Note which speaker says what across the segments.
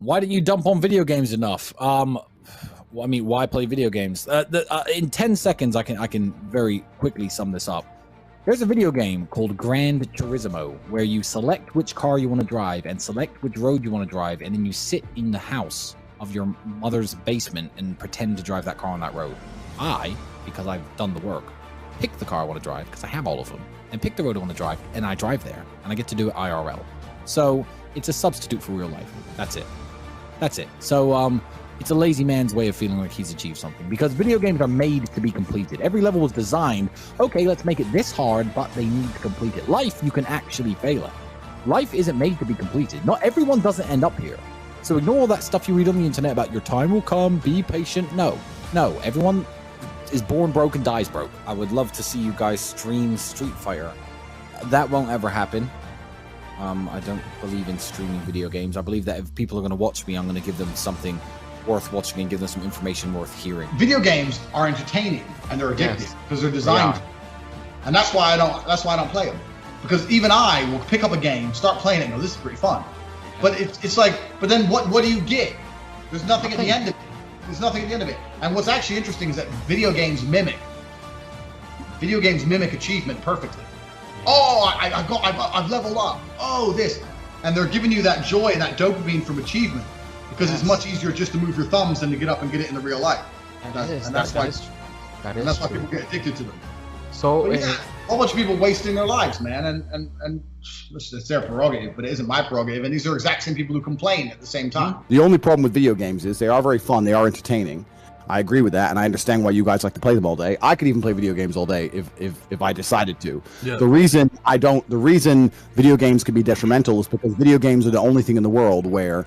Speaker 1: Why didn't you dump on video games enough? Well, I mean, why play video games? In 10 seconds, I can very quickly sum this up. There's a video game called Gran Turismo where you select which car you want to drive and select which road you want to drive, and then you sit in the house of your mother's basement and pretend to drive that car on that road. I, because I've done the work, pick the car I want to drive because I have all of them, and pick the road I want to drive, and I drive there, and I get to do it IRL. So it's a substitute for real life. That's it. That's it. So it's a lazy man's way of feeling like he's achieved something, because video games are made to be completed. Every level was designed, okay, let's make it this hard, but they need to complete it. Life, you can actually fail at. Life isn't made to be completed. Not everyone doesn't end up here. So ignore all that stuff you read on the internet about your time will come, be patient. No, everyone is born broke and dies broke.
Speaker 2: I would love to see you guys stream Street Fighter. That won't ever happen. I don't believe in streaming video games. I believe that if people are going to watch me, I'm going to give them something worth watching and give them some information worth hearing.
Speaker 3: Video games are entertaining and they're addictive because they're designed, and that's why I don't play them. Because even I will pick up a game, start playing it, and go, this is pretty fun. But it's like, but then what do you get? There's nothing at the end of it. There's nothing at the end of it. And what's actually interesting is that video games mimic achievement perfectly. Oh, I've leveled up. Oh, this, and they're giving you that joy and that dopamine from achievement, because it's much easier just to move your thumbs than to get up and get it in the real life. That's why people get addicted to them.
Speaker 4: So
Speaker 3: a whole bunch of people wasting their lives, man, and it's their prerogative, but it isn't my prerogative. And these are exact same people who complain at the same time.
Speaker 5: The only problem with video games is they are very fun, they are entertaining. I agree with that, and I understand why you guys like to play them all day. I could even play video games all day if I decided to. Yeah. The reason video games can be detrimental is because video games are the only thing in the world where,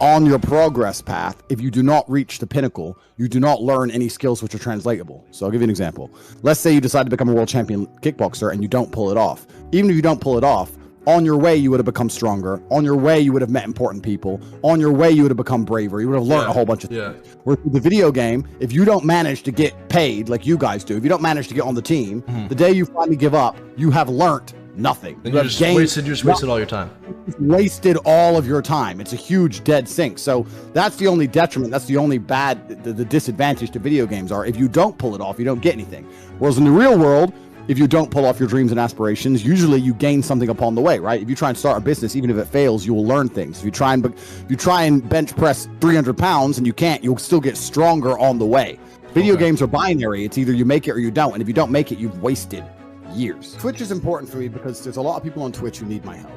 Speaker 5: on your progress path, if you do not reach the pinnacle, you do not learn any skills which are translatable. So I'll give you an example. Let's say you decide to become a world champion kickboxer and you don't pull it off. Even if you don't pull it off, on your way you would have become stronger. On your way you would have met important people. On your way you would have become braver. You would have learned a whole bunch of things. Whereas with the video game, if you don't manage to get paid like you guys do, if you don't manage to get on the team, the day you finally give up, you have learnt nothing.
Speaker 6: Then you just wasted all your time.
Speaker 5: You've wasted all of your time. It's a huge dead sink. So that's the only detriment. That's the only the disadvantage to video games are if you don't pull it off, you don't get anything. Whereas in the real world, if you don't pull off your dreams and aspirations, usually you gain something upon the way, right? If you try and start a business, even if it fails, you will learn things. If you try and bench press 300 pounds and you can't, you'll still get stronger on the way. Video games are binary. It's either you make it or you don't. And if you don't make it, you've wasted years. Twitch is important for me because there's a lot of people on Twitch who need my help.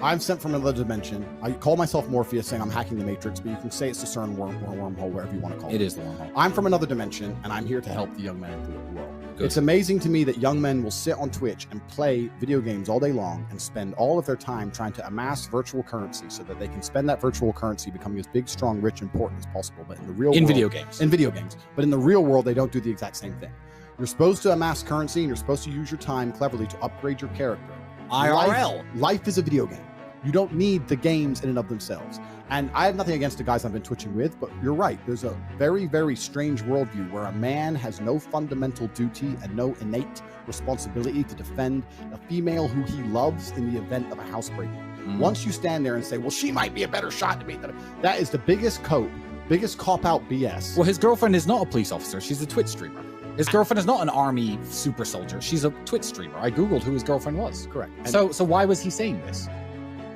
Speaker 5: I'm sent from another dimension. I call myself Morpheus, saying I'm hacking the Matrix, but you can say it's the CERN wormhole, whatever you want to call it.
Speaker 1: It is the wormhole.
Speaker 5: I'm from another dimension, and I'm here to help the young men in the world. Good. It's amazing to me that young men will sit on Twitch and play video games all day long and spend all of their time trying to amass virtual currency so that they can spend that virtual currency becoming as big, strong, rich, important as possible. But in the real world,
Speaker 1: video games.
Speaker 5: But in the real world, they don't do the exact same thing. You're supposed to amass currency, and you're supposed to use your time cleverly to upgrade your character.
Speaker 1: IRL.
Speaker 5: Life is a video game. You don't need the games in and of themselves. And I have nothing against the guys I've been twitching with, but you're right. There's a very, very strange worldview where a man has no fundamental duty and no innate responsibility to defend a female who he loves in the event of a housebreaking. Once you stand there and say, well, she might be a better shot to me, that is the biggest cop-out BS.
Speaker 1: Well, his girlfriend is not a police officer. She's a Twitch streamer. His girlfriend is not an army super soldier. She's a Twitch streamer. I Googled who his girlfriend was.
Speaker 5: Correct.
Speaker 1: So why was he saying this?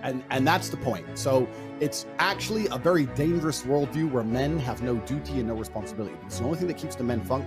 Speaker 5: And that's the point. So it's actually a very dangerous worldview where men have no duty and no responsibility. Because the only thing that keeps the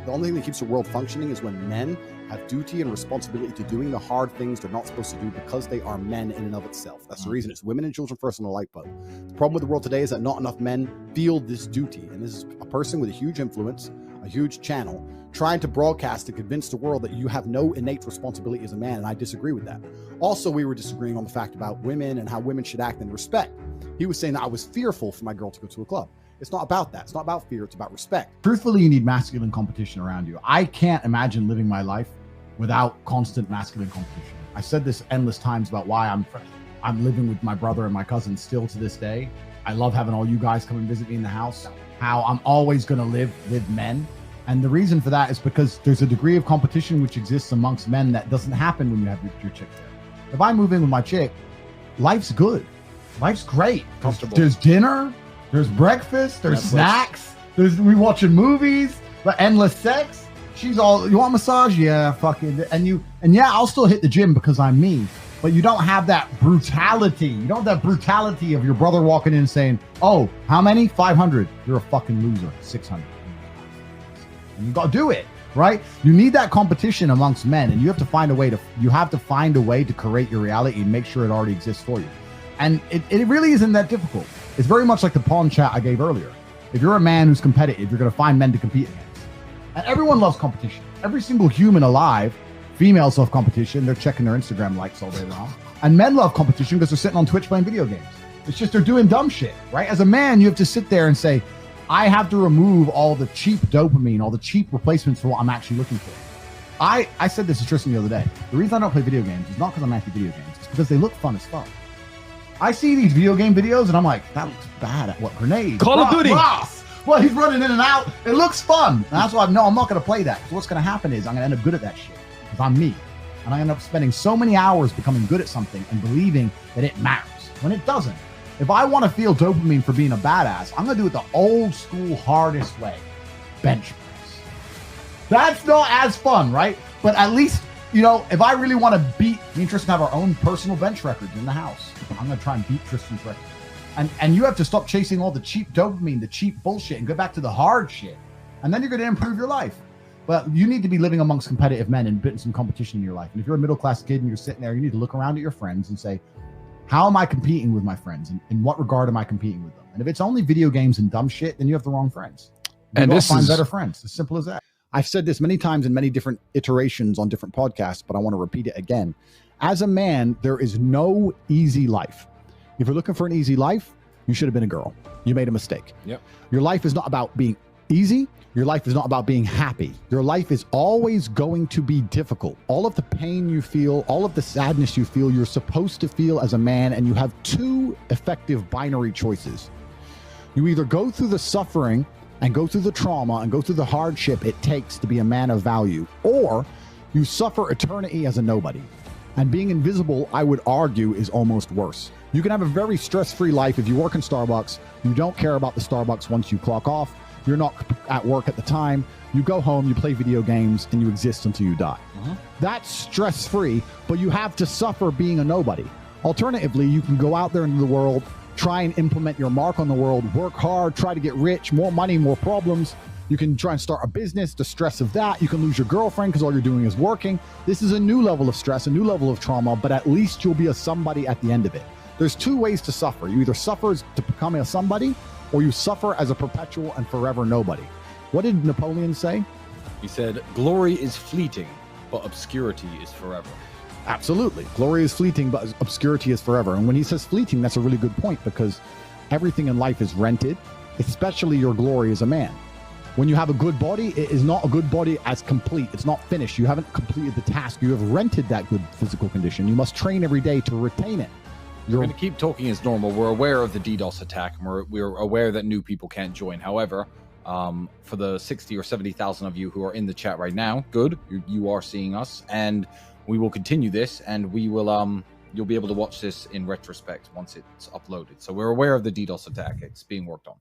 Speaker 5: only thing that keeps the world functioning is when men have duty and responsibility to doing the hard things they're not supposed to do because they are men in and of itself. That's the reason it's women and children first on the lifeboat. The problem with the world today is that not enough men feel this duty. And this is a person with a huge influence, a huge channel, trying to broadcast to convince the world that you have no innate responsibility as a man, and I disagree with that. Also, we were disagreeing on the fact about women and how women should act in respect. He was saying that I was fearful for my girl to go to a club. It's not about that. It's not about fear. It's about respect.
Speaker 7: Truthfully, you need masculine competition around you. I can't imagine living my life without constant masculine competition. I said this endless times about why I'm living with my brother and my cousin still to this day. I love having all you guys come and visit me in the house. How I'm always going to live with men. And the reason for that is because there's a degree of competition which exists amongst men that doesn't happen when you have your chick there. If I move in with my chick, life's good. Life's great.
Speaker 1: Comfortable.
Speaker 7: There's dinner, there's breakfast, there's
Speaker 1: Netflix.
Speaker 7: snacks, we watching movies, endless sex. She's all, you want a massage? Yeah, fucking. And yeah, I'll still hit the gym because I'm me. But you don't have that brutality. You don't have that brutality of your brother walking in and saying, oh, how many? 500. You're a fucking loser. 600. And you got to do it, right? You need that competition amongst men, and you have to find a way to create your reality and make sure it already exists for you. And it really isn't that difficult. It's very much like the pawn chat I gave earlier. If you're a man who's competitive, you're going to find men to compete against. And everyone loves competition. Every single human alive, females love competition. They're checking their Instagram likes all day long. And men love competition because they're sitting on Twitch playing video games. It's just they're doing dumb shit, right? As a man, you have to sit there and say, I have to remove all the cheap dopamine, all the cheap replacements for what I'm actually looking for. I said this to Tristan the other day. The reason I don't play video games is not because I'm anti-video games. It's because they look fun as fuck. I see these video game videos and I'm like, that looks bad at what? Grenades.
Speaker 6: Call of Duty.
Speaker 7: Ross. Well, he's running in and out. It looks fun. And that's why I'm not going to play that. So what's going to happen is I'm going to end up good at that shit because I'm me. And I end up spending so many hours becoming good at something and believing that it matters when it doesn't. If I want to feel dopamine for being a badass, I'm going to do it the old school, hardest way. Bench press. That's not as fun, right? But at least, you know, if I really want to beat, me and Tristan have our own personal bench records in the house. I'm going to try and beat Tristan's record. And you have to stop chasing all the cheap dopamine, the cheap bullshit, and go back to the hard shit. And then you're going to improve your life. But you need to be living amongst competitive men and putting some competition in your life. And if you're a middle-class kid and you're sitting there, you need to look around at your friends and say, how am I competing with my friends? And in what regard am I competing with them? And if it's only video games and dumb shit, then you have the wrong friends. You gotta find better friends. As simple as that.
Speaker 5: I've said this many times in many different iterations on different podcasts, but I want to repeat it again. As a man, there is no easy life. If you're looking for an easy life, you should have been a girl. You made a mistake.
Speaker 1: Yep.
Speaker 5: Your life is not about being easy. Your life is not about being happy. Your life is always going to be difficult. All of the pain you feel, all of the sadness you feel, you're supposed to feel as a man, and you have two effective binary choices. You either go through the suffering and go through the trauma and go through the hardship it takes to be a man of value, or you suffer eternity as a nobody. And being invisible, I would argue, is almost worse. You can have a very stress-free life if you work in Starbucks. You don't care about the Starbucks once you clock off. You're not at work at the time. You go home, you play video games, and you exist until you die. That's stress-free, but you have to suffer being a nobody. Alternatively, you can go out there into the world, try and implement your mark on the world, work hard, try to get rich, more money, more problems. You can try and start a business, the stress of that. You can lose your girlfriend because all you're doing is working. This is a new level of stress, a new level of trauma, but at least you'll be a somebody at the end of it. There's two ways to suffer. You either suffer to become a somebody, or you suffer as a perpetual and forever nobody. What did Napoleon say?
Speaker 1: He said, glory is fleeting, but obscurity is forever.
Speaker 5: Absolutely. Glory is fleeting, but obscurity is forever. And when he says fleeting, that's a really good point, because everything in life is rented, especially your glory as a man. When you have a good body, it is not a good body as complete. It's not finished. You haven't completed the task. You have rented that good physical condition. You must train every day to retain it.
Speaker 1: We're going to keep talking as normal. We're aware of the DDoS attack, and we're aware that new people can't join. However, for the 60 or 70,000 of you who are in the chat right now, good, you are seeing us, and we will continue this, and we will you'll be able to watch this in retrospect once it's uploaded. So we're aware of the DDoS attack. It's being worked on.